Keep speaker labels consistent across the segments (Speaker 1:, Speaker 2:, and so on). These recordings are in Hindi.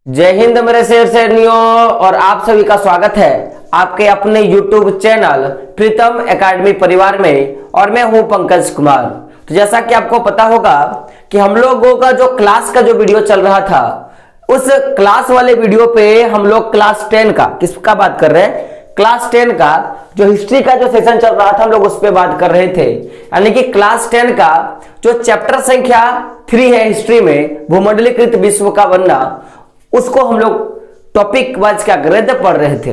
Speaker 1: जय हिंद मेरे शेर शेरनियों, और आप सभी का स्वागत है आपके अपने YouTube चैनल प्रीतम एकेडमी परिवार में। और मैं हूं पंकज कुमार। तो जैसा कि आपको पता होगा कि हम लोगों का जो क्लास का जो वीडियो चल रहा था, उस क्लास वाले वीडियो पे हम लोग क्लास 10 का, किसका बात कर रहे हैं, क्लास 10 का जो हिस्ट्री का जो सेशन चल रहा था हम लोग उस पर बात कर रहे थे। यानी कि क्लास 10 का जो चैप्टर संख्या 3 है हिस्ट्री में, भूमंडलीकृत विश्व का बनना, उसको हम लोग टॉपिक वाइज क्या कर रहे थे, पढ़ रहे थे।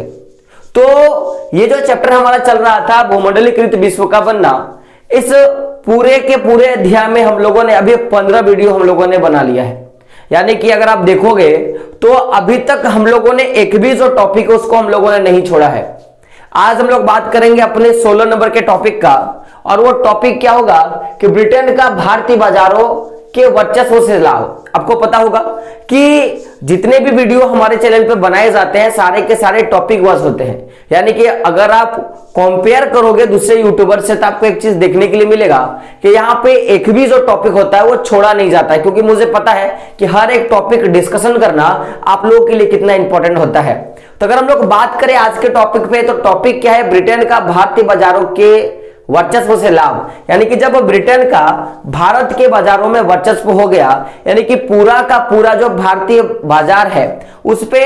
Speaker 1: तो ये जो चैप्टर हमारा चल रहा था भूमंडलीकृत विश्व का बनना, इस पूरे के पूरे अध्याय में हम लोगों ने अभी 15 वीडियो हम लोगों ने बना लिया है। यानी कि अगर आप देखोगे तो अभी तक हम लोगों ने एक भी जो टॉपिक है उसको हम लोगों ने नहीं छोड़ा है। आज हम लोग बात करेंगे अपने 16 नंबर के टॉपिक का, और वो टॉपिक क्या होगा कि ब्रिटेन का भारतीय बाजारों के वर्चस्व से लाभ। आपको पता होगा कि जितने भी वीडियो हमारे चैनल पे बनाए जाते हैं सारे के सारे टॉपिक वाइज होते हैं। यानी कि अगर आप कंपेयर करोगे दूसरे यूट्यूबर से तो आपको एक चीज देखने के लिए मिलेगा कि यहाँ पे एक भी जो टॉपिक होता है वो छोड़ा नहीं जाता है, क्योंकि मुझे पता है कि हर एक टॉपिक डिस्कशन करना आप लोगों के लिए कितना इंपॉर्टेंट होता है। तो अगर हम लोग बात करें आज के टॉपिक पे, तो टॉपिक क्या है, ब्रिटेन का भारतीय बाजारों के वर्चस्व से लाभ। यानी कि जब ब्रिटेन का भारत के बाजारों में वर्चस्व हो गया, यानी कि पूरा का पूरा जो भारतीय बाजार है उस पे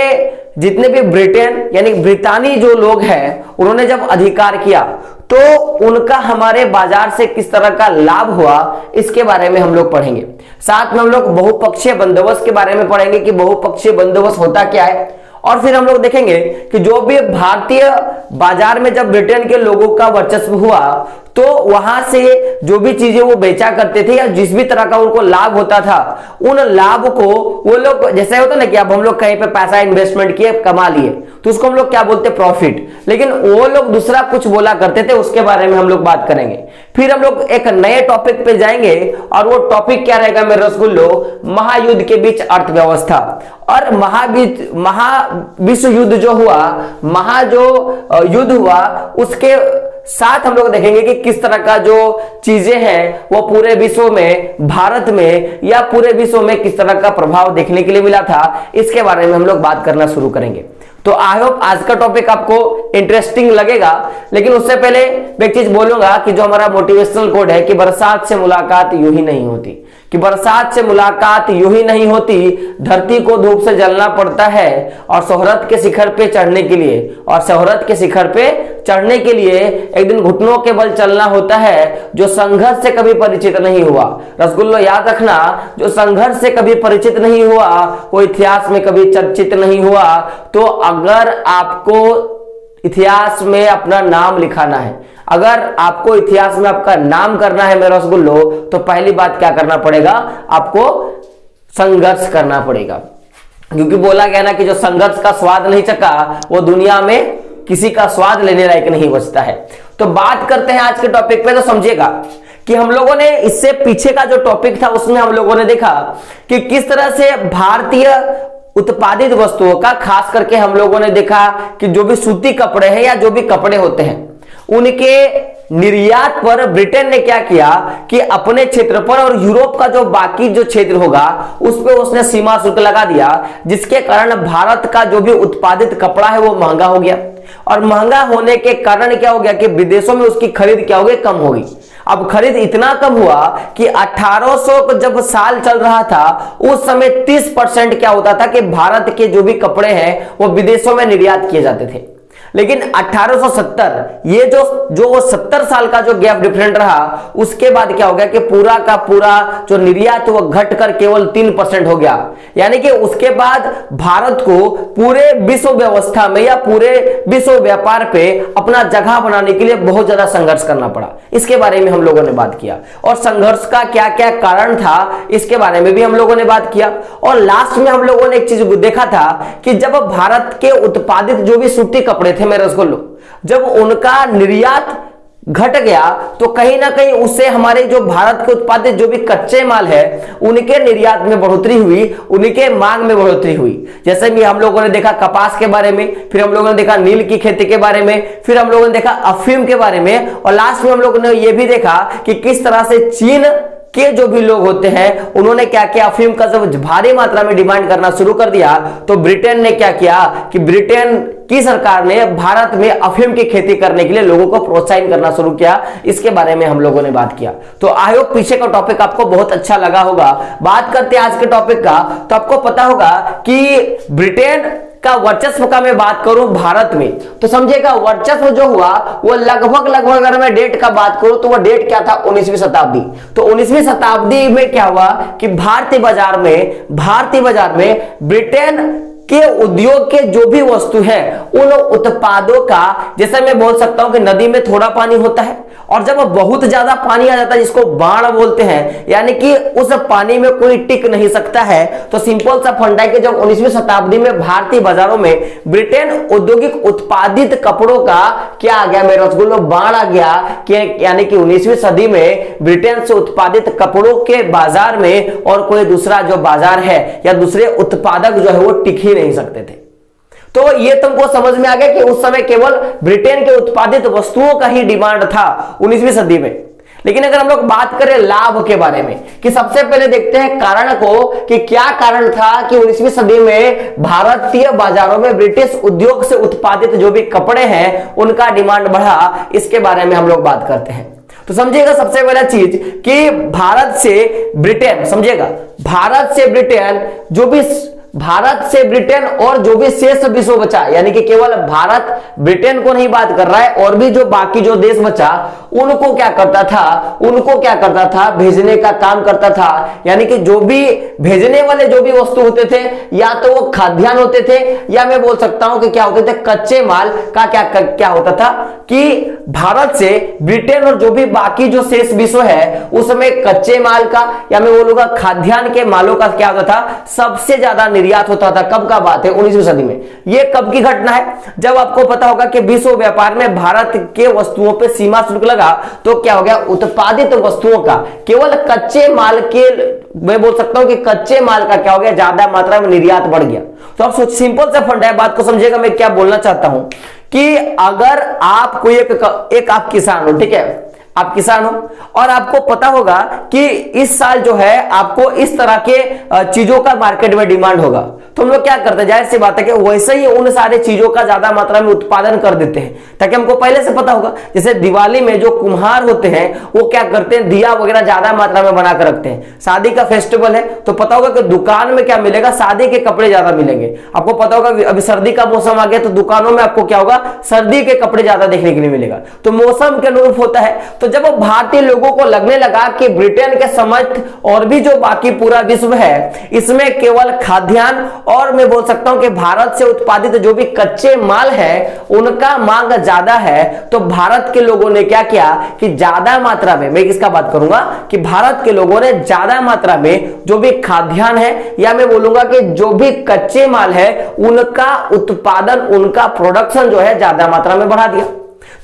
Speaker 1: जितने भी ब्रिटेन यानी ब्रितानी जो लोग हैं उन्होंने जब अधिकार किया, तो उनका हमारे बाजार से किस तरह का लाभ हुआ इसके बारे में हम लोग पढ़ेंगे। साथ में हम लोग बहुपक्षीय बंदोबस्त के बारे में पढ़ेंगे कि बहुपक्षीय बंदोबस्त होता क्या है। और फिर हम लोग देखेंगे कि जो भी भारतीय बाजार में जब ब्रिटेन के लोगों का वर्चस्व हुआ, तो वहां से जो भी चीजें वो बेचा करते थे या जिस भी तरह का उनको लाभ होता था, उन लाभ को वो लोग, जैसे होता ना कि अब हम लोग कहीं पे पैसा इन्वेस्टमेंट किए कमा लिए, तो उसको हम लोग क्या बोलते हैं, प्रॉफिट। लेकिन वो लोग दूसरा कुछ बोला करते थे, उसके बारे में हम लोग बात करेंगे। फिर हम लोग एक नए टॉपिक पे जाएंगे, और वो टॉपिक क्या रहेगा मेरे रसगुल्लो, महायुद्ध के बीच अर्थव्यवस्था। और महाविश्व युद्ध जो हुआ, युद्ध हुआ, उसके साथ हम लोग देखेंगे कि किस तरह का जो चीजें हैं वो पूरे विश्व में, भारत में या पूरे विश्व में किस तरह का प्रभाव देखने के लिए मिला था, इसके बारे में हम लोग बात करना शुरू करेंगे। तो आई होप आज का टॉपिक आपको इंटरेस्टिंग लगेगा। लेकिन उससे पहले मैं एक चीज बोलूंगा कि जो हमारा मोटिवेशनल कोड है कि बरसात से मुलाकात यूं ही नहीं होती, कि बरसात से मुलाकात यूं ही नहीं होती, धरती को धूप से जलना पड़ता है और शोहरत के शिखर पे चढ़ने के लिए, और शोहरत के शिखर पे चढ़ने के लिए एक दिन घुटनों के बल चलना होता है, जो संघर्ष से कभी परिचित नहीं हुआ। रसगुल्लो याद रखना, जो संघर्ष से कभी परिचित नहीं हुआ वो इतिहास में कभी चर्चित नहीं हुआ। तो अगर आपको इतिहास में अपना नाम लिखाना है, अगर आपको इतिहास में आपका नाम करना है मेरे रसगुल्लो, तो पहली बात क्या करना पड़ेगा, आपको संघर्ष करना पड़ेगा। क्योंकि बोला गया ना कि जो संघर्ष का स्वाद नहीं चखा वो दुनिया में किसी का स्वाद लेने लायक नहीं बचता है। तो बात करते हैं आज के टॉपिक पे। तो समझिएगा कि हम लोगों ने इससे पीछे का जो टॉपिक था उसमें हम लोगों ने देखा कि किस तरह से भारतीय उत्पादित वस्तुओं का, खास करके हम लोगों ने देखा कि जो भी सूती कपड़े हैं या जो भी कपड़े होते हैं उनके निर्यात पर ब्रिटेन ने क्या किया कि अपने क्षेत्र पर और यूरोप का जो बाकी जो क्षेत्र होगा उस पर उसने सीमा शुल्क लगा दिया, जिसके कारण भारत का जो भी उत्पादित कपड़ा है वो महंगा हो गया। और महंगा होने के कारण क्या हो गया कि विदेशों में उसकी खरीद क्या हो गई, कम हो गई। अब खरीद इतना कम हुआ कि 1800 जब साल चल रहा था उस समय 30% क्या होता था कि भारत के जो भी कपड़े हैं वो विदेशों में निर्यात किए जाते थे। लेकिन 1870 ये जो 70 साल का जो गैप डिफरेंट रहा, उसके बाद क्या हो गया कि पूरा का पूरा जो निर्यात वो घट कर केवल 3% हो गया। यानी कि उसके बाद भारत को पूरे विश्व व्यवस्था में या पूरे विश्व व्यापार पे अपना जगह बनाने के लिए बहुत ज्यादा संघर्ष करना पड़ा। इसके बारे में हम लोगों ने बात किया, और संघर्ष का क्या क्या कारण था इसके बारे में भी हम लोगों ने बात किया। और लास्ट में हम लोगों ने एक चीज देखा था कि जब भारत के उत्पादित जो भी सूती कपड़े थे मेरे रसगुल्लो, जब उनका निर्यात घट गया तो कहीं ना कहीं उससे हमारे जो भारत के उत्पादित जो भी कच्चे माल है उनके निर्यात में बढ़ोतरी हुई, उनके मांग में बढ़ोतरी हुई। जैसे भी हम लोगों ने देखा कपास के बारे में, फिर हम लोगों ने देखा नील की खेती के बारे में, फिर हम लोगों ने देखा अफीम के बारे में, और लास्ट में हम लोगों ने यह भी देखा कि किस तरह से चीन के जो भी लोग होते हैं उन्होंने क्या किया, अफीम का जब भारी मात्रा में डिमांड करना शुरू कर दिया तो ब्रिटेन ने क्या किया कि ब्रिटेन की सरकार ने भारत में अफीम की खेती करने के लिए लोगों को प्रोत्साहित करना शुरू किया। इसके बारे में हम लोगों ने बात किया। तो आई होप पीछे का टॉपिक आपको बहुत अच्छा लगा होगा। बात करते हैं आज के टॉपिक का, तो आपको पता होगा कि ब्रिटेन का वर्चस्व का मैं बात करूं भारत में, तो समझिएगा वर्चस्व जो हुआ वो लगभग अगर मैं डेट का बात करूं तो वो डेट क्या था, 19वीं शताब्दी। तो 19वीं शताब्दी में क्या हुआ कि भारतीय बाजार में ब्रिटेन के उद्योग के जो भी वस्तु है उन उत्पादों का, जैसे मैं बोल सकता हूं कि नदी में थोड़ा पानी होता है और जब बहुत ज्यादा पानी आ जाता है जिसको बाढ़ बोलते हैं, यानी कि उस पानी में कोई टिक नहीं सकता है, तो सिंपल सा फंडा है कि जब 19वीं शताब्दी में भारतीय बाजारों में ब्रिटेन औद्योगिक उत्पादित कपड़ों का क्या आ गया, मेरे रसगुल्लो बाढ़ आ गया कि यानी कि 19वीं सदी में ब्रिटेन से उत्पादित कपड़ों के बाजार में और कोई दूसरा जो बाजार है या दूसरे उत्पादक जो है वो टिक ही नहीं सकते थे। तो ये तुमको समझ में आ गया कि उस समय केवल ब्रिटेन के उत्पादित वस्तुओं का ही डिमांड था 19वीं सदी में। लेकिन अगर हम लोग बात करें लाभ के बारे में, कि सबसे पहले देखते हैं कारण को कि क्या कारण था कि 19वीं सदी में भारतीय बाजारों में ब्रिटिश उद्योग से उत्पादित जो भी कपड़े हैं उनका डिमांड बढ़ा, इसके बारे में हम लोग बात करते हैं। तो समझिएगा सबसे पहला चीज कि भारत से ब्रिटेन, समझिएगा भारत से ब्रिटेन और जो भी शेष विश्व बचा, यानी कि केवल भारत ब्रिटेन को नहीं बात कर रहा है और भी जो बाकी जो देश बचा उनको क्या करता था भेजने का काम करता था। यानी कि जो भी भेजने वाले जो भी वस्तु होते थे या तो वो खाद्यान्न होते थे या मैं बोल सकता हूं कि क्या होते थे, कच्चे माल का क्या होता था कि भारत से ब्रिटेन और जो भी बाकी जो शेष विश्व है उसमें कच्चे माल का या मैं बोलूंगा खाद्यान्न के मालों का क्या होता था, सबसे ज्यादा निर्यात होता था। कब का बात है, 19वीं सदी में। यह कब की घटना है, जब आपको पता होगा कि विश्व व्यापार में भारत के वस्तुओं पे सीमा शुल्क लगा, तो क्या हो गया, उत्पादित वस्तुओं का केवल कच्चे माल के, मैं बोल सकता हूं कि कच्चे माल का क्या हो गया, ज्यादा मात्रा में निर्यात बढ़ गया। तो आप सोच, सिंपल सा फंडा है, बात को समझिएगा मैं क्या बोलना चाहता हूं कि अगर आप कोई एक आप किसान हो, ठीक है, आप किसान हो और आपको पता होगा कि इस साल जो है आपको इस तरह के चीजों का मार्केट में डिमांड होगा, तो हम लोग क्या करते हैं, जाहिर सी बात है कि वैसे ही उन सारे चीजों का ज्यादा मात्रा में उत्पादन कर देते हैं ताकि हमको पहले से पता होगा। जैसे दिवाली में जो कुम्हार होते हैं वो क्या करते हैं, दिया वगैरह ज्यादा मात्रा में बनाकर रखते हैं। शादी का फेस्टिवल है तो पता होगा कि दुकान में क्या मिलेगा, शादी के कपड़े ज्यादा मिलेंगे। आपको पता होगा अभी सर्दी का मौसम आ गया तो दुकानों में आपको क्या होगा, सर्दी के कपड़े ज्यादा देखने के लिए मिलेगा। तो मौसम के अनुरूप होता है। तो जब भारतीय लोगों को लगने लगा कि ब्रिटेन के समस्त और भी जो बाकी पूरा विश्व है इसमें केवल खाद्यान्न और मैं बोल सकता हूं कि भारत से उत्पादित जो भी कच्चे माल है उनका मांग ज्यादा है, तो भारत के लोगों ने क्या किया कि ज्यादा मात्रा में, मैं किसका बात करूंगा कि भारत के लोगों ने ज्यादा मात्रा में जो भी खाद्यान्न है या मैं बोलूंगा कि जो भी कच्चे माल है उनका उत्पादन, उनका प्रोडक्शन जो है ज्यादा मात्रा में बढ़ा दिया।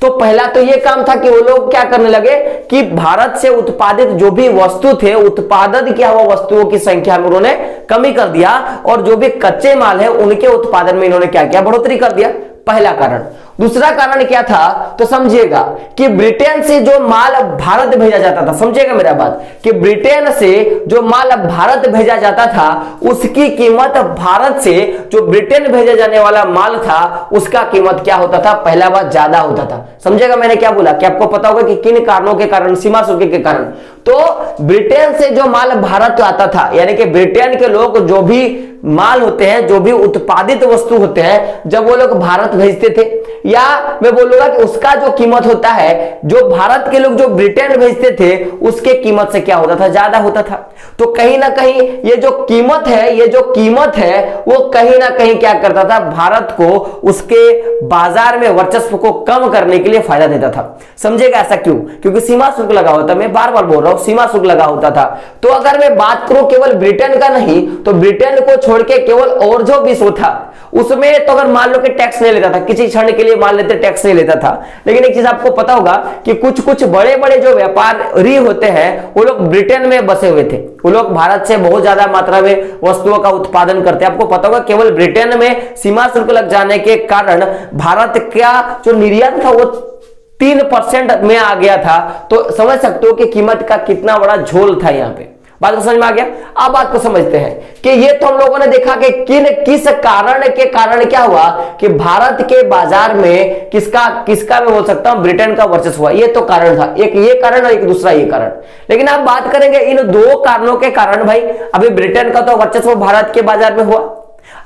Speaker 1: तो पहला तो यह काम था कि वो लोग क्या करने लगे कि भारत से उत्पादित जो भी वस्तु थे, उत्पादन किया हुआ वस्तुओं की संख्या में उन्होंने कमी कर दिया और जो भी कच्चे माल है उनके उत्पादन में इन्होंने क्या किया, बढ़ोतरी कर दिया। पहला कारण। दूसरा कारण क्या था, तो समझिएगा कि ब्रिटेन से जो माल भारत भेजा जाता था, समझिएगा मेरा बात, कि ब्रिटेन से जो माल भारत भेजा जाता था उसकी कीमत भारत से जो ब्रिटेन भेजा जाने वाला माल था उसका कीमत क्या होता था, पहला बात ज्यादा होता था। समझिएगा मैंने क्या बोला कि आपको पता होगा कि किन कारणों के कारण, सीमा शुल्क के कारण। तो ब्रिटेन से जो माल भारत आता था, यानी कि ब्रिटेन के लोग जो भी माल होते हैं, जो भी उत्पादित वस्तु होते हैं, जब वो लोग भारत भेजते थे, या मैं बोलूंगा कि उसका जो कीमत होता है, जो भारत के लोग जो ब्रिटेन भेजते थे उसके कीमत से क्या होता था, ज्यादा होता था। तो कहीं ना कहीं ये जो कीमत है वो कहीं ना कहीं क्या करता था, भारत को उसके बाजार में वर्चस्व को कम करने के लिए फायदा देता था। समझेगा ऐसा क्यों, क्योंकि सीमा शुल्क लगा होता, मैं बार बार बोल रहा हूं सीमा शुल्क लगा होता था। तो अगर मैं बात करूं केवल ब्रिटेन का नहीं, तो ब्रिटेन को छोड़ के केवल और जो विश्व था उसमें तो अगर मान लो कि टैक्स नहीं लेता था, किसी क्षण के लिए मान लेते टैक्स नहीं लेता था। लेकिन एक चीज आपको पता होगा कि कुछ बड़े बड़े जो व्यापारी होते हैं वो लोग ब्रिटेन में बसे हुए थे, वो लोग भारत से बहुत ज्यादा मात्रा में वस्तुओं का उत्पादन करते हैं। आपको पता होगा केवल ब्रिटेन में सीमा शुल्क लग जाने के कारण भारत का जो निर्यात था वो 3% में आ गया था। तो समझ सकते हो कि कीमत का कितना बड़ा झोल था यहाँ पे। बात को समझ में आ गया। अब बात को समझते हैं कि ये तो हम लोगों ने देखा कि किस कारण के कारण क्या हुआ कि भारत के बाजार में किसका मैं बोल सकता हूं ब्रिटेन का वर्चस्व हुआ। ये तो कारण था, एक ये कारण और एक दूसरा ये कारण। लेकिन आप बात करेंगे इन दो कारणों के कारण भाई अभी ब्रिटेन का तो वर्चस्व भारत के बाजार में हुआ।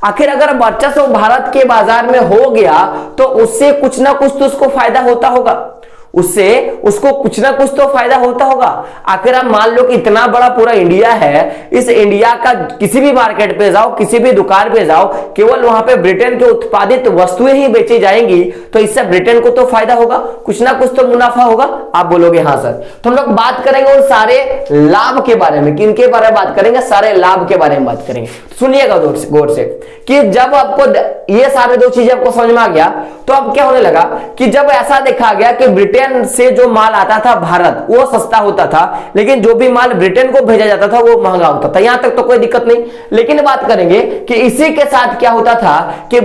Speaker 1: आखिर अगर वर्चस्व भारत के बाजार में हो गया तो उससे कुछ ना कुछ तो उसको फायदा होता होगा, उसको कुछ ना कुछ तो फायदा होता होगा। आखिर आप मान लो कि इतना बड़ा पूरा इंडिया है, इस इंडिया का किसी भी मार्केट पे जाओ, किसी भी दुकान पे जाओ, केवल वहां पे ब्रिटेन के उत्पादित वस्तुएं ही बेची जाएंगी, तो इससे ब्रिटेन को तो फायदा होगा, कुछ ना कुछ तो मुनाफा होगा। आप बोलोगे हाँ सर। तो हम लोग बात करेंगे उन सारे लाभ के बारे में। किनके बारे में बात करेंगे? सारे लाभ के बारे में बात करेंगे। सुनिएगा गौर से कि जब आपको ये सारे दो चीजें आपको समझ में आ गया तो अब क्या होने लगा कि जब ऐसा देखा गया कि ब्रिटेन से जो माल आता था भारत वो सस्ता होता था, लेकिन जो भी माल ब्रिटेन को भेजा जाता था वो महंगा होता था। यहां तक तो कोई दिक्कत नहीं। लेकिन बात करेंगे कि इसी के साथ क्या होता था कि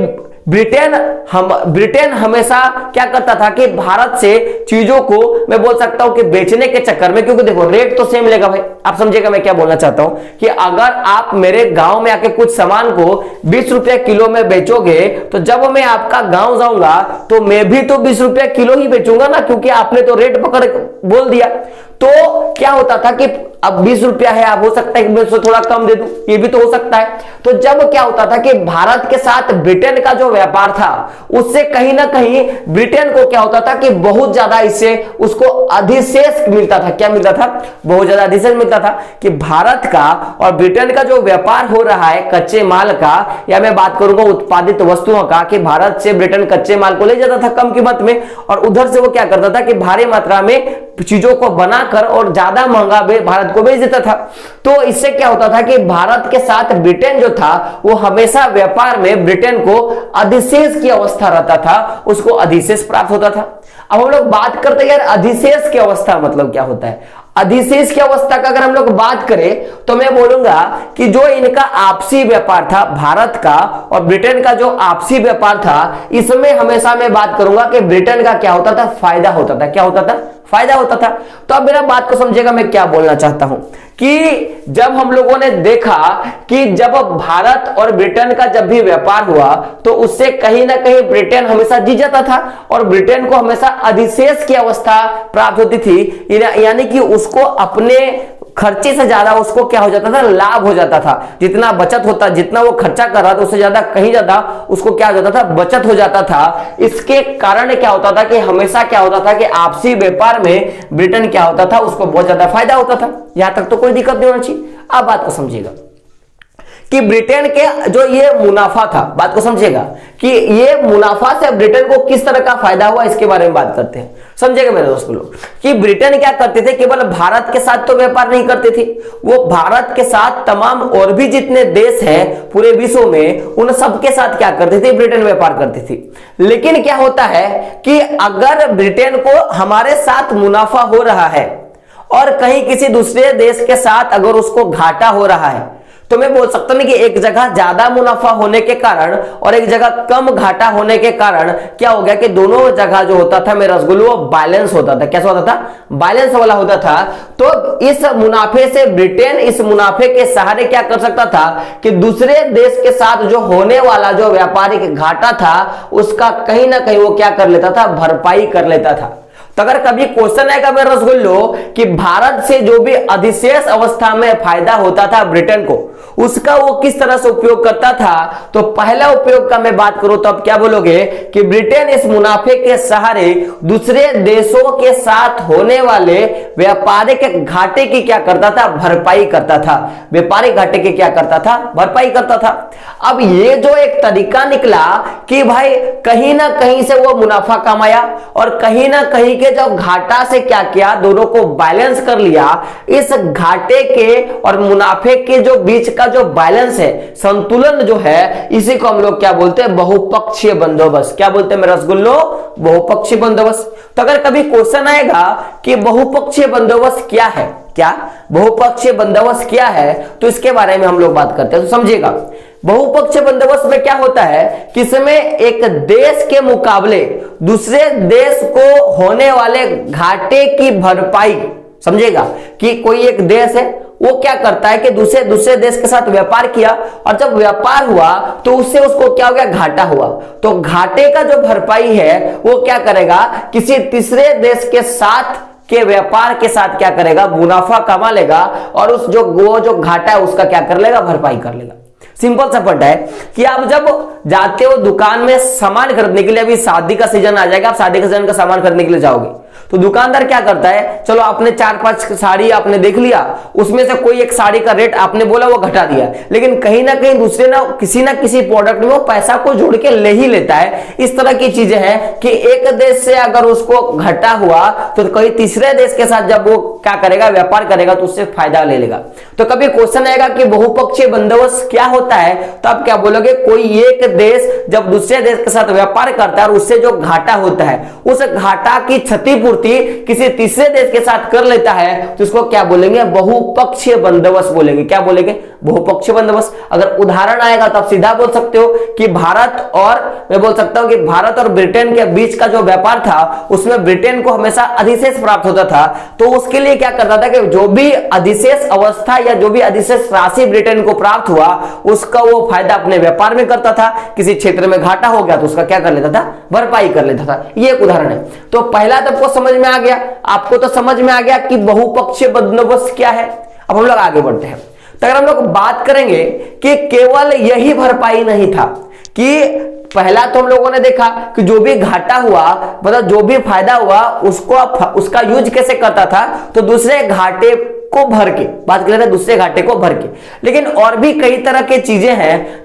Speaker 1: ब्रिटेन हमेशा क्या करता था कि भारत से चीजों को मैं बोल सकता हूं कि बेचने के चक्कर में, क्योंकि देखो रेट तो सेम लेगा भाई। आप समझिएगा मैं क्या बोलना चाहता हूं कि अगर आप मेरे गांव में आके कुछ सामान को 20 रुपए किलो में बेचोगे तो जब मैं आपका गांव जाऊंगा तो मैं भी तो 20 रुपए किलो ही बेचूंगा ना, क्योंकि आपने तो रेट पकड़ बोल दिया। तो क्या होता था कि अब 20 रुपया है, आप हो सकता है कि मैं उससे थोड़ा कम दे दूं, ये भी तो हो सकता है। तो जब क्या होता था कि भारत के साथ ब्रिटेन का जो व्यापार था उससे कहीं ना कहीं ब्रिटेन को क्या होता था कि बहुत ज्यादा इससे उसको अधिशेष मिलता था। क्या मिलता था? बहुत ज्यादा अधिशेष मिलता था कि भारत का और ब्रिटेन का जो व्यापार हो रहा है कच्चे माल का, या मैं बात करूंगा उत्पादित वस्तुओं का, कि भारत से ब्रिटेन कच्चे माल को ले जाता था कम कीमत में और उधर से वो क्या करता था कि भारी मात्रा में चीजों को बनाकर और ज्यादा महंगा भारत को बेच देता था। तो इससे क्या होता था कि भारत के साथ ब्रिटेन जो था वो हमेशा व्यापार में ब्रिटेन को अधिशेष की अवस्था रहता था, उसको अधिशेष प्राप्त होता था। अब हम लोग बात करते हैं यार अधिशेष की अवस्था मतलब क्या होता है। अधिशेष की अवस्था का अगर हम लोग बात करें तो मैं बोलूंगा कि जो इनका आपसी व्यापार था भारत का और ब्रिटेन का जो आपसी व्यापार था, इसमें हमेशा मैं बात करूंगा कि ब्रिटेन का क्या होता था? फायदा होता था। क्या होता था? फायदा होता था। तो अब मेरा बात को समझिएगा मैं क्या बोलना चाहता हूं कि जब हम लोगों ने देखा कि जब भारत और ब्रिटेन का जब भी व्यापार हुआ तो उससे कहीं ना कहीं ब्रिटेन हमेशा जीत जाता था और ब्रिटेन को हमेशा अधिशेष की अवस्था प्राप्त होती थी, यानी कि उसको अपने खर्चे से ज्यादा उसको क्या हो जाता था? लाभ हो जाता था। जितना बचत होता, जितना वो खर्चा कर रहा था उससे ज्यादा कहीं ज्यादा उसको क्या हो जाता था? बचत हो जाता था। इसके कारण क्या होता था कि हमेशा क्या होता था कि आपसी व्यापार में ब्रिटेन क्या होता था? उसको बहुत ज्यादा फायदा होता था। यहां तक तो कोई दिक्कत नहीं होना चाहिए। अब बात को समझिएगा कि ब्रिटेन के जो ये मुनाफा था, बात को समझिएगा कि ये मुनाफा से ब्रिटेन को किस तरह का फायदा हुआ, इसके बारे में बात करते हैं। समझेगा मेरे दोस्त लोग कि ब्रिटेन क्या करते थे? केवल भारत के साथ तो व्यापार नहीं करते थे, वो भारत के साथ तमाम और भी जितने देश हैं पूरे विश्व में उन सब के साथ क्या करते थे? ब्रिटेन व्यापार करती थी। लेकिन क्या होता है कि अगर ब्रिटेन को हमारे साथ मुनाफा हो रहा है और कहीं किसी दूसरे देश के साथ अगर उसको घाटा हो रहा है तो मैं बोल सकता हूं कि एक जगह ज्यादा मुनाफा होने के कारण और एक जगह कम घाटा होने के कारण क्या हो गया कि दोनों जगह जो होता था मेरा रसगुल्ला वो बैलेंस होता था। कैसा होता था? बैलेंस वाला होता था। तो इस मुनाफे से ब्रिटेन इस मुनाफे के सहारे क्या कर सकता था कि दूसरे देश के साथ जो होने वाला जो व्यापारिक घाटा था उसका कहीं ना कहीं वो क्या कर लेता था? भरपाई कर लेता था। तो अगर कभी क्वेश्चन आएगा मेरे रसगुल्लो कि भारत से जो भी अधिशेष अवस्था में फायदा होता था ब्रिटेन को, उसका वो किस तरह से उपयोग करता था, तो पहला उपयोग का मैं बात करूं तो अब क्या बोलोगे कि ब्रिटेन इस मुनाफे के सहारे दूसरे देशों के साथ होने वाले व्यापारिक घाटे की क्या करता था? भरपाई करता था। व्यापारिक घाटे की क्या करता था? भरपाई करता था। अब ये जो एक तरीका निकला कि भाई कहीं ना कहीं से वो मुनाफा कमाया और कहीं ना कहीं के जो घाटा से क्या किया? दोनों को बैलेंस कर लिया। इस घाटे के और मुनाफे के जो बीच का जो बैलेंस है, संतुलन जो है, इसी को हम लोग क्या बोलते हैं? बहुपक्षीय बंदोबस्त। क्या बोलते हैं मेरे रसगुल्लो? बहुपक्षीय बंदोबस्त। तो अगर कभी क्वेश्चन आएगा कि बहुपक्षीय बंदोबस्त क्या है, क्या बहुपक्षीय बंदोबस्त क्या है, तो इसके बारे में हम लोग बात करते हैं। तो समझिएगा बहुपक्षीय बंदोबस्त में क्या होता है कि इसमें एक देश के मुकाबले दूसरे देश को होने वाले घाटे की भरपाई, समझेगा कि कोई एक देश है वो क्या करता है कि दूसरे देश के साथ व्यापार किया और जब व्यापार हुआ तो उससे उसको क्या हो गया, घाटा हुआ। तो घाटे का जो भरपाई है वो क्या करेगा, किसी तीसरे देश के साथ के व्यापार के साथ क्या करेगा, मुनाफा कमा लेगा और उस जो घाटा है उसका क्या कर लेगा, भरपाई कर लेगा। सिंपल सा पॉइंट है कि आप जब जाते हो दुकान में सामान खरीदने के लिए, अभी शादी का सीजन आ जाएगा, आप शादी का सीजन का सामान खरीदने के लिए जाओगे तो दुकानदार क्या करता है, चलो आपने 4-5 साड़ी आपने देख लिया, उसमें से कोई एक साड़ी का रेट आपने बोला वो घटा दिया, लेकिन कहीं ना कहीं दूसरे ना किसी प्रोडक्ट में वो पैसा को जोड़ के ले ही लेता है। इस तरह की चीजें हैं कि एक देश से अगर उसको घटा हुआ तो कोई तीसरे देश के साथ जब वो क्या करेगा, व्यापार करेगा तो उससे फायदा ले लेगा। तो कभी क्वेश्चन आएगा कि बहुपक्षीय बंदोबस्त क्या होता है, तो आप क्या बोलोगे, कोई एक देश जब दूसरे देश के साथ व्यापार करता है और उससे जो घाटा होता है उस घाटा की क्षतिपूर्ति किसी तीसरे देश के साथ कर लेता है तो उसको क्या बोलेंगे, बहुपक्षीय बंदोबस्त बोलेंगे। क्या बोलेंगे, बहुपक्षीय बंदोबस्त। अगर उदाहरण आएगा तो आप सीधा बोल सकते हो कि भारत और मैं बोल सकता हूं कि भारत और ब्रिटेन के बीच का जो व्यापार था उसमें ब्रिटेन को हमेशा अधिशेष प्राप्त होता था, तो उसके लिए क्या करता था कि जो भी अधिशेष अवस्था या जो भी अधिशेष राशि ब्रिटेन को प्राप्त हुआ उसका वो फायदा अपने व्यापार में करता था। किसी क्षेत्र में घाटा हो गया तो उसका क्या कर लेता था, भरपाई कर लेता था। ये एक उदाहरण है। तो पहला तो आपको समझ में आ गया, आपको तो समझ में आ गया कि बहुपक्षीय बंदोबस्त क्या है। अब हम लोग आगे बढ़ते हैं। तो अगर हम लोग बात करेंगे कि केवल यही भरपाई नहीं था, कि पहला तो हम लोगों ने देखा कि जो भी घाटा हुआ, मतलब जो भी फायदा हुआ उसका यूज कैसे करता था, तो दूसरे घाटे को भर के बात कर रहे हैं, दूसरे घाटे को भर के। लेकिन और भी कई तरह के चीजें हैं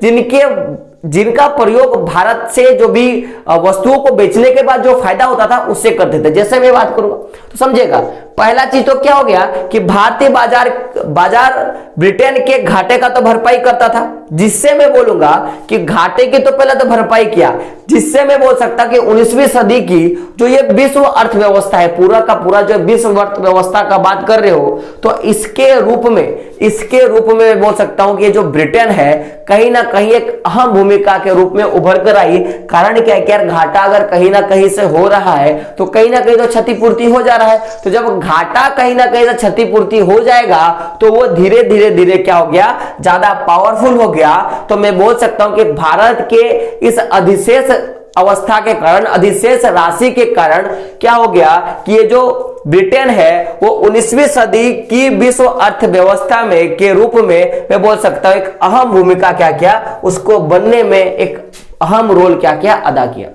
Speaker 1: जिनका प्रयोग भारत से जो भी वस्तुओं को बेचने के बाद जो फायदा होता था उससे करते थे। जैसे मैं बात करूंगा तो समझेगा। पहला चीज तो क्या हो गया कि भारतीय बाजार ब्रिटेन के घाटे का तो भरपाई करता था, जिससे मैं बोलूंगा कि घाटे की तो पहले तो भरपाई किया, जिससे मैं बोल सकता कि 19वीं सदी की जो ये विश्व अर्थव्यवस्था है, पूरा का पूरा जो विश्व अर्थव्यवस्था का बात कर रहे हो, तो इसके रूप में मैं बोल सकता हूं कि ये जो ब्रिटेन है कहीं ना कहीं एक अहम भूमिका के रूप में उभर कर आई। कारण क्या है कि यार घाटा अगर कहीं ना कहीं से हो रहा है तो कहीं ना कहीं तो क्षतिपूर्ति हो जा रहा है। तो जब घाटा कहीं ना कहीं से क्षतिपूर्ति हो जाएगा तो वो धीरे धीरे क्या हो गया, ज्यादा पावरफुल हो गया। तो मैं बोल सकता हूं कि भारत के इस अधिशेष अवस्था के कारण, अधिशेष राशि के कारण क्या हो गया कि ये जो ब्रिटेन है वो 19वीं सदी की विश्व अर्थव्यवस्था में के रूप में मैं बोल सकता हूं एक अहम भूमिका क्या किया, उसको बनने में एक अहम रोल क्या किया, अदा किया।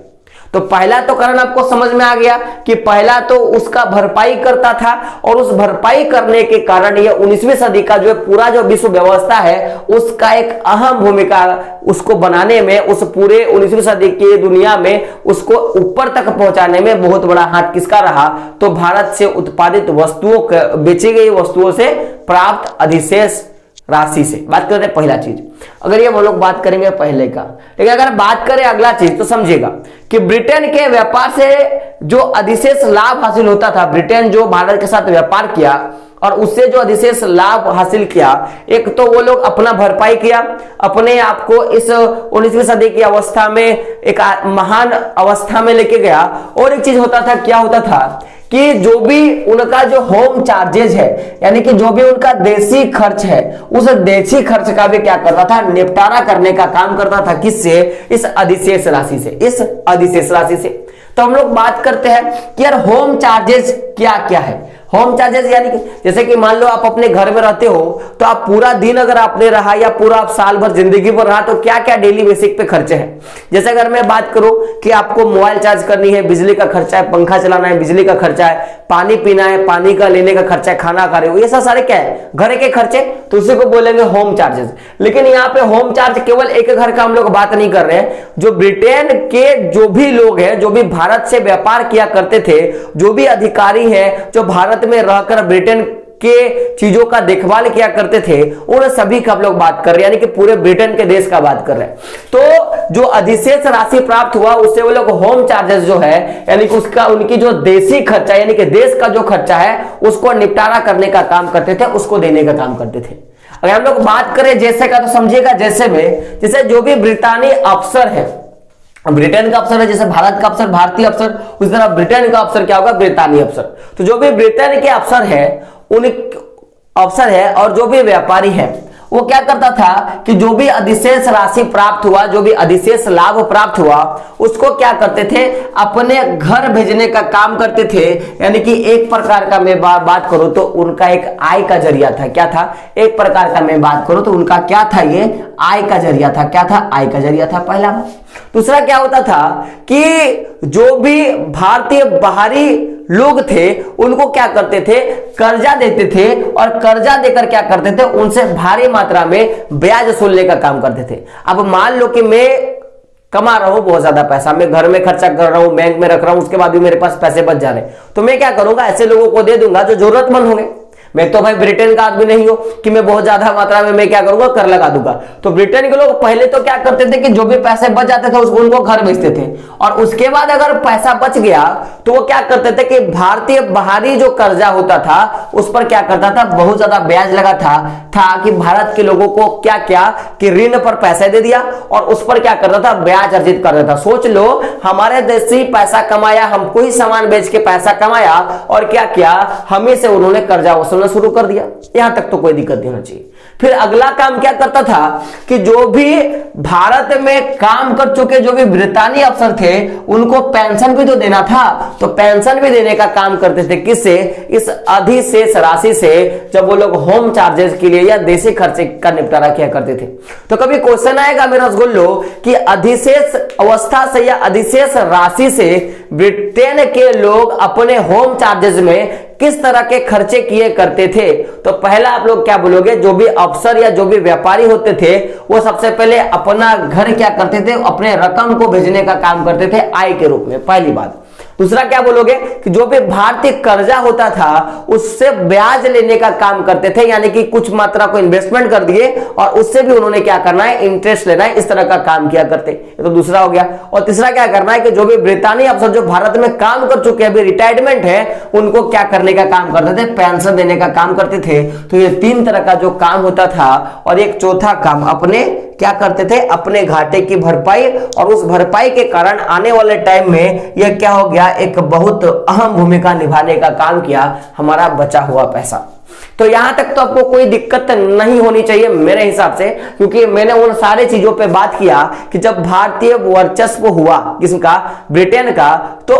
Speaker 1: तो पहला तो कारण आपको समझ में आ गया कि पहला तो उसका भरपाई करता था और उस भरपाई करने के कारण ये 19वीं सदी का जो पूरा जो विश्व व्यवस्था है उसका एक अहम भूमिका उसको बनाने में, उस पूरे 19वीं सदी की दुनिया में उसको ऊपर तक पहुंचाने में बहुत बड़ा हाथ किसका रहा, तो भारत से उत्पादित वस्तुओं, बेची गई वस्तुओं से प्राप्त अधिशेष राशि से। बात करते हैं पहला चीज। अगर ये हम लोग बात करेंगे पहले का, लेकिन अगर बात करें अगला चीज तो समझिएगा कि ब्रिटेन के व्यापार से जो अधिशेष लाभ हासिल होता था, ब्रिटेन जो भारत के साथ व्यापार किया और उससे जो अधिशेष लाभ हासिल किया, एक तो वो लोग अपना भरपाई किया, अपने आप को इस 19वीं सदी की अवस्था में एक महान अवस्था में लेके गया। और एक चीज होता था, क्या होता था कि जो भी उनका जो होम चार्जेस है, यानी कि जो भी उनका देशी खर्च है, उस देशी खर्च का भी क्या करता था, निपटारा करने का काम करता था। किससे, इस अधिशेष राशि से, इस अधिशेष राशि से। तो हम लोग बात करते हैं कि यार होम चार्जेस क्या क्या है। होम चार्जेस यानी कि जैसे कि मान लो आप अपने घर में रहते हो तो आप पूरा दिन अगर आपने रहा या पूरा आप साल भर जिंदगी भर रहा तो क्या क्या डेली बेसिक पे खर्चे हैं। जैसे अगर मैं बात करूं कि आपको मोबाइल चार्ज करनी है, बिजली का खर्चा है, पंखा चलाना है, बिजली का खर्चा है, पानी पीना है, पानी का लेने का खर्चा है, खाना खा रहे हो, ये सब सारे क्या है, घर के खर्चे, तो उसी को बोलेंगे होम चार्जेस। लेकिन यहाँ पे होम चार्ज केवल एक घर का हम लोग बात नहीं कर रहे हैं। जो ब्रिटेन के जो भी लोग हैं, जो भी भारत से व्यापार किया करते थे, जो भी अधिकारी हैं जो भारत में रहकर ब्रिटेन के चीजों का देखभाल किया करते थे, उन सभी का हम लोग बात कर रहे हैं, यानी कि पूरे ब्रिटेन के देश का बात कर रहे हैं। तो जो अधिशेष राशि प्राप्त हुआ उससे वो लोग होम चार्जेस जो है, यानी कि उसका उनकी जो देशी खर्चा यानी कि देश का जो खर्चा है उसको निपटारा करने का काम करते थे, उसको देने का काम करते थे। अगर हम लोग बात करें जैसे का, तो समझिएगा जैसे में, जैसे जो भी ब्रिटानी अफसर है, ब्रिटेन का अफसर है, जैसे भारत का अफसर भारतीय अफसर, उस तरह ब्रिटेन का अफसर क्या होगा, ब्रितानी अफसर। तो जो भी ब्रिटेन के अफसर है, उन अफसर है और जो भी व्यापारी है, वो क्या करता था कि जो भी अधिशेष राशि प्राप्त हुआ, जो भी अधिशेष लाभ प्राप्त हुआ, उसको क्या करते थे, अपने घर भेजने का काम करते थे। यानी कि एक प्रकार का मैं बात करूं तो उनका एक आय का जरिया था। क्या था? एक प्रकार का मैं बात करूं तो उनका क्या था, ये आय का जरिया था। क्या था? आय का जरिया था, पहला बात। दूसरा क्या होता था कि जो भी भारतीय बाहरी लोग थे, उनको क्या करते थे, कर्जा देते थे, और कर्जा देकर क्या करते थे, उनसे भारी मात्रा में ब्याज वसूलने का काम करते थे। अब मान लो कि मैं कमा रहा हूं बहुत ज्यादा पैसा, मैं घर में खर्चा कर रहा हूं, बैंक में रख रहा हूं, उसके बाद भी मेरे पास पैसे बच जा रहे हैं, तो मैं क्या करूंगा, ऐसे लोगों को दे दूंगा जो जरूरतमंद होंगे। मैं तो भाई ब्रिटेन का आदमी नहीं हूं कि मैं बहुत ज्यादा मात्रा में मैं क्या करूंगा, कर लगा दूंगा। तो ब्रिटेन के लोग पहले तो क्या करते थे कि जो भी पैसे बच जाते थे उसको उनको घर भेजते थे, और उसके बाद अगर पैसा बच गया तो वो क्या करते थे कि भारतीय बाहरी जो कर्जा होता था उस पर क्या करता था, बहुत ज्यादा ब्याज लगा था कि भारत के लोगों को क्या क्या कि ऋण पर पैसे दे दिया और उस पर क्या करता था, ब्याज अर्जित कर देता था। सोच लो, हमारे देश से पैसा कमाया, हमको ही सामान बेच के पैसा कमाया, और क्या किया, हमें से उन्होंने कर्जा वसूलना शुरू कर दिया। यहां तक तो कोई दिक्कत नहीं होनी चाहिए। फिर अगला काम क्या करता था कि जो भी भारत में काम कर चुके जो भी ब्रितानी अफसर थे, उनको पेंशन भी तो देना था, तो पेंशन भी देने का काम करते थे। किससे? इस अधिशेष राशि से, जब वो लोग होम चार्जेस के लिए या देशी खर्चे का निपटारा किया करते थे। तो कभी क्वेश्चन आएगा मेरा रसगुल्लो कि अधिशेष अवस्था से या अधिशेष राशि से ब्रिटेन के लोग अपने होम चार्जेस में किस तरह के खर्चे किए करते थे? तो पहला आप लोग क्या बोलोगे, जो भी अफसर या जो भी व्यापारी होते थे, वो सबसे पहले अपना घर क्या करते थे, अपने रकम को भेजने का काम करते थे आय के रूप में, पहली बात। दूसरा क्या बोलोगे कि जो भी भारतीय कर्जा होता था उससे ब्याज लेने का काम करते थे, यानी कि कुछ मात्रा को इन्वेस्टमेंट कर दिए और उससे भी उन्होंने क्या करना है, इंटरेस्ट लेना है, इस तरह का काम किया करते। ये तो दूसरा हो गया। और तीसरा क्या करना है कि जो भी ब्रितानी अफसर जो भारत में काम कर चुके हैं, अभी रिटायरमेंट है, उनको क्या करने का काम करते थे, पेंशन देने का काम करते थे। तो ये तीन तरह का जो काम होता था। और एक चौथा काम अपने क्या करते थे, अपने घाटे की भरपाई, और उस भरपाई के कारण आने वाले टाइम में यह क्या हो गया, एक बहुत अहम भूमिका निभाने का काम किया हमारा बचा हुआ पैसा। तो यहां तक तो आपको कोई दिक्कत नहीं होनी चाहिए मेरे हिसाब से, क्योंकि मैंने उन सारे चीजों पे बात किया कि जब भारतीय वर्चस्व हुआ, किसका, ब्रिटेन का, तो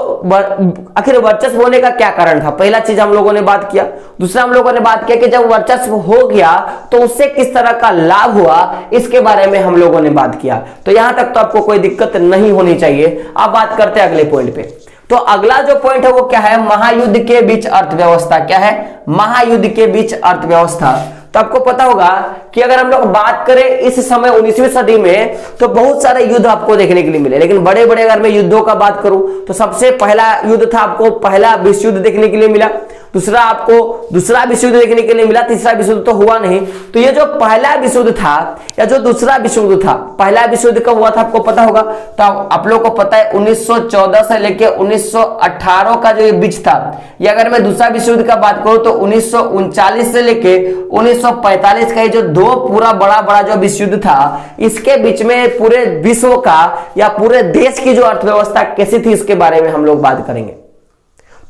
Speaker 1: आखिर वर्चस्व होने का क्या कारण था, पहला चीज हम लोगों ने बात किया। दूसरा हम लोगों ने बात किया कि जब वर्चस्व हो गया तो उससे किस तरह का लाभ हुआ, इसके बारे में हम लोगों ने बात किया। तो यहां तक तो आपको कोई दिक्कत नहीं होनी चाहिए। अब बात करते हैं अगले पॉइंट पे। तो अगला जो पॉइंट है वो क्या है, महायुद्ध के बीच अर्थव्यवस्था। क्या है? महायुद्ध के बीच अर्थव्यवस्था। तो आपको पता होगा कि अगर हम लोग बात करें इस समय 19वीं सदी में, तो बहुत सारे युद्ध आपको देखने के लिए मिले, लेकिन बड़े बड़े अगर मैं युद्धों का बात करूं तो सबसे पहला युद्ध था, आपको पहला विश्व युद्ध देखने के लिए मिला। दूसरा आपको दूसरा विश्व युद्ध देखने के लिए मिला। तीसरा विश्व युद्ध तो हुआ नहीं। तो ये जो पहला विश्व युद्ध था या जो दूसरा विश्व युद्ध था, पहला विश्व युद्ध कब हुआ था आपको पता होगा। तो आप लोगों को पता है 1914 से लेकर 1918 का जो ये बीच था, या अगर मैं दूसरा विश्व युद्ध का बात करूं तो 1939 से लेकर 1945 का ये जो दो पूरा बड़ा बड़ा जो विश्व युद्ध था, इसके बीच में पूरे विश्व का या पूरे देश की जो अर्थव्यवस्था कैसी थी, इसके बारे में हम लोग बात करेंगे।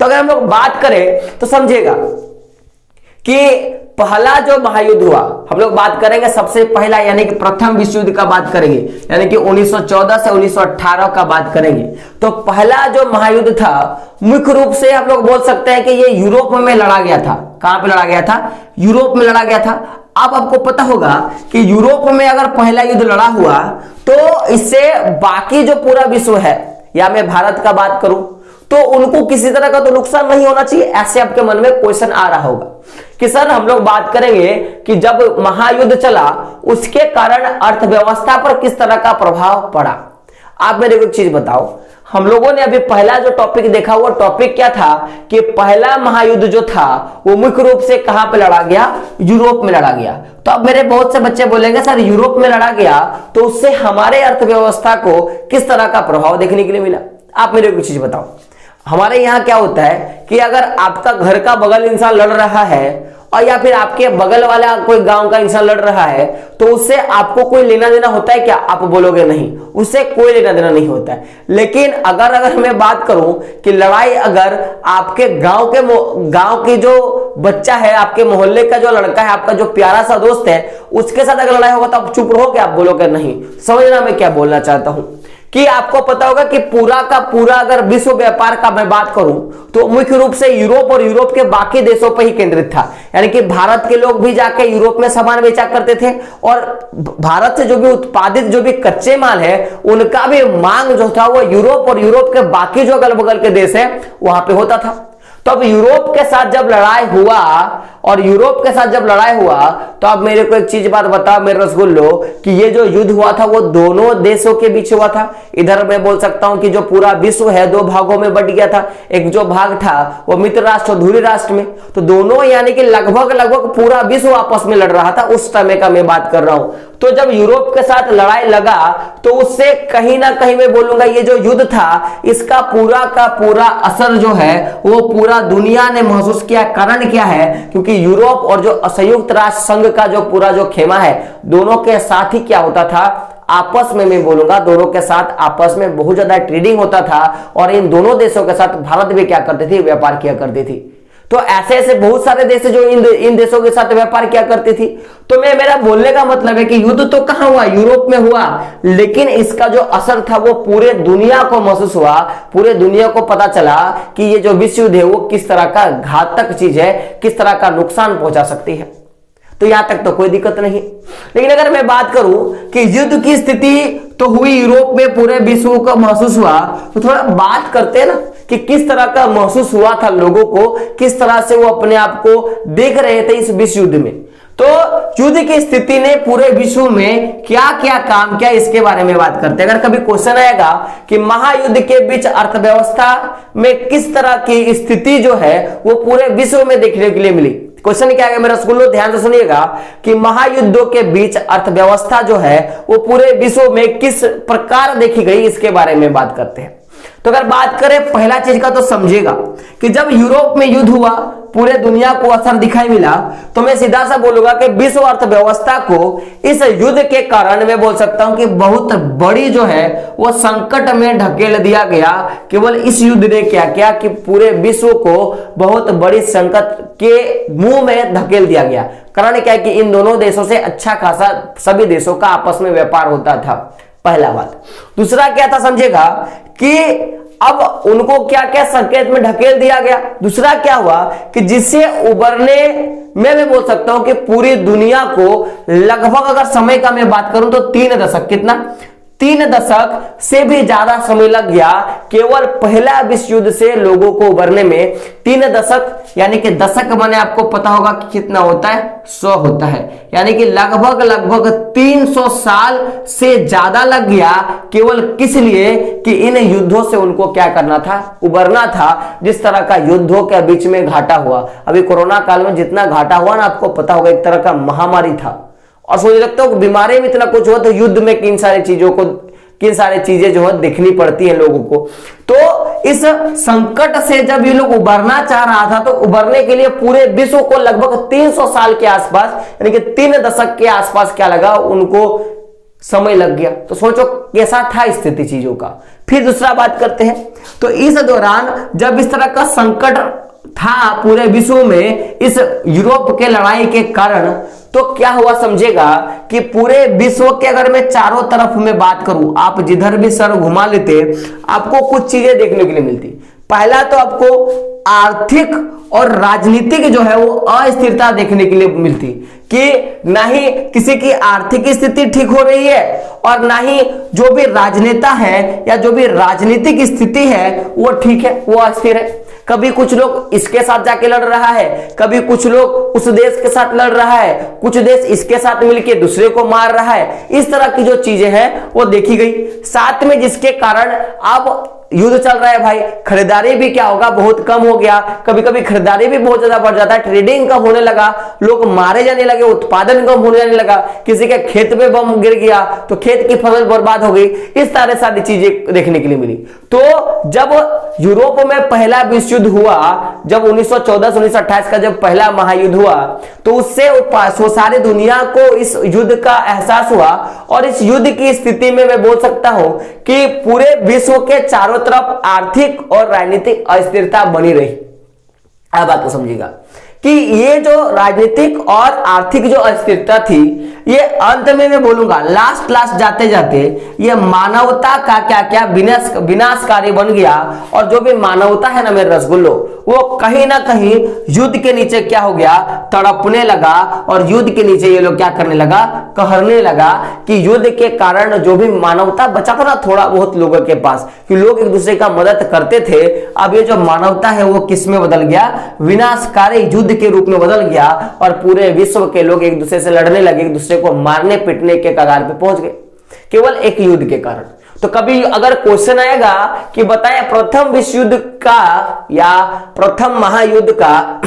Speaker 1: तो अगर हम लोग बात करें तो समझिएगा कि पहला जो महायुद्ध हुआ, हम लोग बात करेंगे सबसे पहला, यानी कि प्रथम विश्व युद्ध का बात करेंगे, यानी कि 1914 से 1918 का बात करेंगे। तो पहला जो महायुद्ध था मुख्य रूप से हम लोग बोल सकते हैं कि ये यूरोप में लड़ा गया था। कहां पे लड़ा गया था? यूरोप में लड़ा गया था। अब आपको पता होगा कि यूरोप में अगर पहला युद्ध लड़ा हुआ तो इससे बाकी जो पूरा विश्व है, या मैं भारत का बात करूं, तो उनको किसी तरह का तो नुकसान नहीं होना चाहिए। ऐसे आपके मन में क्वेश्चन आ रहा होगा कि सर हम लोग बात करेंगे कि जब महायुद्ध चला उसके कारण अर्थव्यवस्था पर किस तरह का प्रभाव पड़ा। आप मेरे को एक चीज बताओ, हम लोगों ने अभी पहला जो टॉपिक देखा वो टॉपिक क्या था कि पहला महायुद्ध जो था वो मुख्य रूप से कहां पे लड़ा गया? यूरोप में लड़ा गया। तो अब मेरे बहुत से बच्चे बोलेंगे सर यूरोप में लड़ा गया तो उससे हमारे अर्थव्यवस्था को किस तरह का प्रभाव देखने के लिए मिला। आप मेरे को एक चीज बताओ, हमारे यहां क्या होता है कि अगर आपका घर का बगल इंसान लड़ रहा है और या फिर आपके बगल वाला कोई गांव का इंसान लड़ रहा है, तो उससे आपको कोई लेना देना होता है क्या? आप बोलोगे नहीं, उससे कोई लेना देना नहीं होता है। लेकिन अगर मैं बात करूं कि लड़ाई अगर आपके गांव की जो बच्चा है, आपके मोहल्ले का जो लड़का है, आपका जो प्यारा सा दोस्त है, उसके साथ अगर लड़ाई होगा तो आप चुप रहोगे? आप बोलोगे नहीं। समझना मैं क्या बोलना चाहता हूं कि आपको पता होगा कि पूरा का पूरा अगर विश्व व्यापार का मैं बात करूं तो मुख्य रूप से यूरोप और यूरोप के बाकी देशों पर ही केंद्रित था। यानी कि भारत के लोग भी जाके यूरोप में सामान बेचा करते थे और भारत से जो भी उत्पादित जो भी कच्चे माल है उनका भी मांग जो था वो यूरोप और यूरोप के बाकी जो अगल बगल के देश है वहां पे होता था। तो अब यूरोप के साथ जब लड़ाई हुआ तो अब मेरे को एक चीज बात बताओ मेरे रसगुल्लो कि ये जो युद्ध हुआ था वो दोनों देशों के बीच हुआ था। इधर मैं बोल सकता हूं कि जो पूरा विश्व है दो भागों में बट गया था। एक जो भाग था वो मित्र राष्ट्र और धुरी राष्ट्र में, तो दोनों यानी कि लगभग पूरा विश्व आपस में लड़ रहा था उस समय का मैं बात कर रहा हूं। तो जब यूरोप के साथ लड़ाई लगा तो उससे कहीं ना कहीं मैं बोलूंगा ये जो युद्ध था इसका पूरा का पूरा असर जो है वो पूरा दुनिया ने महसूस किया। कारण क्या है? क्योंकि यूरोप और जो संयुक्त राष्ट्र संघ का जो पूरा जो खेमा है दोनों के साथ ही क्या होता था, आपस में मैं बोलूंगा दोनों के साथ आपस में बहुत ज्यादा ट्रेडिंग होता था और इन दोनों देशों के साथ भारत भी क्या करती थी, व्यापार किया करती थी। तो ऐसे बहुत सारे देश जो इन देशों के साथ व्यापार किया करती थी। तो मेरा बोलने का मतलब है कि युद्ध तो कहां हुआ, यूरोप में हुआ, लेकिन इसका जो असर था वो पूरे दुनिया को महसूस हुआ। पूरे दुनिया को पता चला कि ये जो विश्व युद्ध है वो किस तरह का घातक चीज है, किस तरह का नुकसान पहुंचा सकती है। तो यहां तक तो कोई दिक्कत नहीं। लेकिन अगर मैं बात करूं कि युद्ध की स्थिति तो हुई यूरोप में, पूरे विश्व को महसूस हुआ, तो थोड़ा बात करते हैं ना कि किस तरह का महसूस हुआ था लोगों को, किस तरह से वो अपने आप को देख रहे थे इस विश्व युद्ध में। तो युद्ध की स्थिति ने पूरे विश्व में क्या क्या काम किया इसके बारे में बात करते हैं। अगर कभी क्वेश्चन आएगा कि महायुद्ध के बीच अर्थव्यवस्था में किस तरह की स्थिति जो है वो पूरे विश्व में देखने के लिए मिली, क्वेश्चन क्या है मेरा स्कूलों ध्यान से सुनिएगा कि महायुद्धों के बीच अर्थव्यवस्था जो है वो पूरे विश्व में किस प्रकार देखी गई इसके बारे में बात करते हैं। तो अगर बात करें पहला चीज का तो समझिएगा कि जब यूरोप में युद्ध हुआ पूरे दुनिया को असर दिखाई मिला, तो मैं सीधा सा बोलूंगा कि विश्व अर्थव्यवस्था को इस युद्ध के कारण मैं बोल सकता हूं कि बहुत बड़ी जो है वो संकट में ढकेल दिया गया। केवल इस युद्ध ने क्या किया कि पूरे विश्व को बहुत बड़ी संकट के मुंह में धकेल दिया गया। कारण क्या है कि इन दोनों देशों से अच्छा खासा सभी देशों का आपस में व्यापार होता था, पहला बात। दूसरा क्या था समझेगा कि अब उनको क्या क्या संकेत में ढकेल दिया गया। दूसरा क्या हुआ कि जिससे उबरने में मैं बोल सकता हूं कि पूरी दुनिया को लगभग अगर समय का मैं बात करूं तो 3 दशक, कितना 3 दशक से भी ज्यादा समय लग गया केवल पहला विश्व युद्ध से लोगों को उबरने में। 3 दशक यानी कि दशक माने आपको पता होगा कि कितना होता है, 100 होता है, यानी कि लगभग 300 साल से ज्यादा लग गया केवल किस लिए कि इन युद्धों से उनको क्या करना था, उबरना था। जिस तरह का युद्धों के बीच में घाटा हुआ, अभी कोरोना काल में जितना घाटा हुआ ना आपको पता होगा, एक तरह का महामारी था। और सोच सकते हो बीमारी में इतना कुछ हुआ तो युद्ध में किन सारी चीजें जो है देखनी पड़ती है लोगों को। तो इस संकट से जब ये लोग उबरना चाह रहा था तो उबरने के लिए पूरे विश्व को लगभग 300 साल के आसपास यानी कि 3 दशक के आसपास क्या लगा, उनको समय लग गया। तो सोचो कैसा था स्थिति चीजों का। फिर दूसरा बात करते हैं, तो इस दौरान जब इस तरह का संकट था पूरे विश्व में इस यूरोप के लड़ाई के कारण, तो क्या हुआ समझेगा कि पूरे विश्व के अगर मैं चारों तरफ में बात करूं, आप जिधर भी सर घुमा लेते आपको कुछ चीजें देखने के लिए मिलती। पहला तो आपको आर्थिक और राजनीतिक जो है वो अस्थिरता देखने के लिए मिलती कि ना ही किसी की आर्थिक स्थिति ठीक हो रही है और ना ही जो भी राजनेता है या जो भी राजनीतिक स्थिति है वो ठीक है, वो अस्थिर है। कभी कुछ लोग इसके साथ जाके लड़ रहा है, कभी कुछ लोग उस देश के साथ लड़ रहा है, कुछ देश इसके साथ मिलकर दूसरे को मार रहा है। इस तरह की जो चीजें हैं वो देखी गई। साथ में जिसके कारण अब युद्ध चल रहा है भाई, खरीदारी भी क्या होगा, बहुत कम हो गया। कभी कभी खरीदारी भी बहुत ज्यादा बढ़ जाता है, ट्रेडिंग कम होने लगा, लोग मारे जाने लगे। लगे, उत्पादन कम होने लगा, किसी के खेत में बम गिर गया तो खेत की फसल बर्बाद हो गई, इस तरह सारी चीजें देखने के लिए मिली। तो जब यूरोप में पहला विश्व युद्ध हुआ, जब 1914 से 1928 का जब पहला महायुद्ध हुआ, तो उससे सारी दुनिया को इस युद्ध का एहसास हुआ। और इस युद्ध की स्थिति में मैं बोल सकता हूं कि पूरे विश्व के चारों तरफ आर्थिक और राजनीतिक अस्थिरता बनी रही। अब बात को समझिएगा कि ये जो राजनीतिक और आर्थिक जो अस्थिरता थी, ये अंत में मैं बोलूंगा लास्ट जाते जाते ये मानवता का क्या क्या विनाशकारी बन गया। और जो भी मानवता है ना मेरे रसगुल्लो, वो कहीं ना कहीं युद्ध के नीचे क्या हो गया, तड़पने लगा। और युद्ध के नीचे ये लोग क्या करने लगा, कहरने लगा कि युद्ध के कारण जो भी मानवता बचा था ना थोड़ा बहुत लोगों के पास, कि लोग एक दूसरे का मदद करते थे, अब ये जो मानवता है वो किस में बदल गया, विनाशकारी युद्ध के रूप में बदल गया। और पूरे विश्व के लोग एक दूसरे से लड़ने लगे, एक दूसरे को मारने पीटने के कगार पे पहुंच गए, केवल एक युद्ध के कारण। तो कभी अगर क्वेश्चन आएगा कि बताएं प्रथम विश्व युद्ध का या प्रथम महायुद्ध का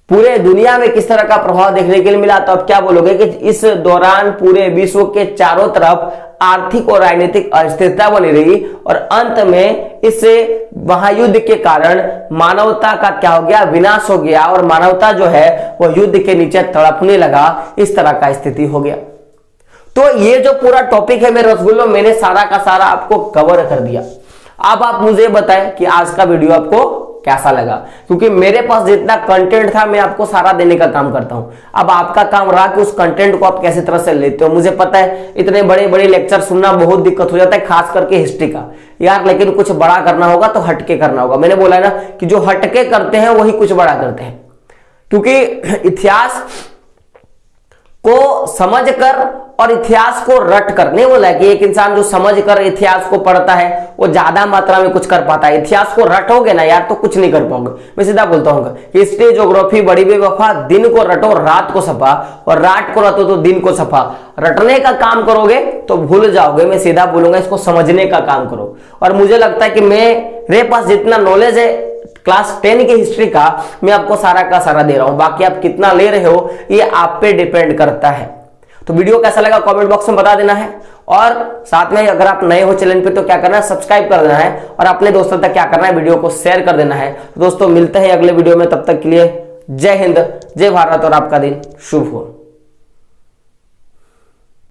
Speaker 1: पूरे दुनिया में किस तरह का प्रभाव देखने के लिए मिला, तो अब क्या बोलोगे कि इस दौरान पूरे विश्व के चारों तरफ आर्थिक और राजनीतिक अस्थिरता बनी रही। और अंत में इस महायुद्ध के कारण मानवता का क्या हो गया, विनाश हो गया। और मानवता जो है वो युद्ध के नीचे तड़पने लगा, इस तरह का स्थिति हो गया। तो ये जो पूरा टॉपिक है मेरे रसगुल्लो, मैंने सारा का सारा आपको कवर कर दिया। अब आप मुझे बताएं कि आज का वीडियो आपको कैसा लगा, क्योंकि मेरे पास जितना कंटेंट था मैं आपको सारा देने का काम करता हूं। अब आपका काम रहा कि उस कंटेंट को आप कैसे तरह से लेते हो। मुझे पता है इतने बड़े बड़े लेक्चर सुनना बहुत दिक्कत हो जाता है, खास करके हिस्ट्री का यार, लेकिन कुछ बड़ा करना होगा तो हटके करना होगा। मैंने बोला ना कि जो हटके करते हैं वही कुछ बड़ा करते हैं, क्योंकि इतिहास को समझकर और इतिहास को रट कर नहीं बोला कि एक इंसान जो समझकर इतिहास को पढ़ता है वो ज्यादा मात्रा में कुछ कर पाता है। इतिहास को रटोगे ना यार तो कुछ नहीं कर पाओगे। मैं सीधा बोलता हूँ, हिस्ट्री ज्योग्राफी बड़ी बेवफा, दिन को रटो रात को सफा, और रात को रटो तो दिन को सफा। रटने का काम करोगे तो भूल जाओगे। मैं सीधा बोलूंगा इसको समझने का काम करो। और मुझे लगता है कि मेरे पास जितना नॉलेज है क्लास 10 की हिस्ट्री का, मैं आपको सारा का सारा दे रहा हूं। बाकी आप कितना ले रहे हो ये आप पे डिपेंड करता है। तो वीडियो कैसा लगा कमेंट बॉक्स में बता देना है। और साथ में अगर आप नए हो चैनल पे तो क्या करना है, सब्सक्राइब कर देना है। और अपने दोस्तों तक क्या करना है, वीडियो को शेयर कर देना है। तो दोस्तों मिलते हैं अगले वीडियो में, तब तक के लिए जय हिंद, जय भारत और आपका दिन शुभ हो।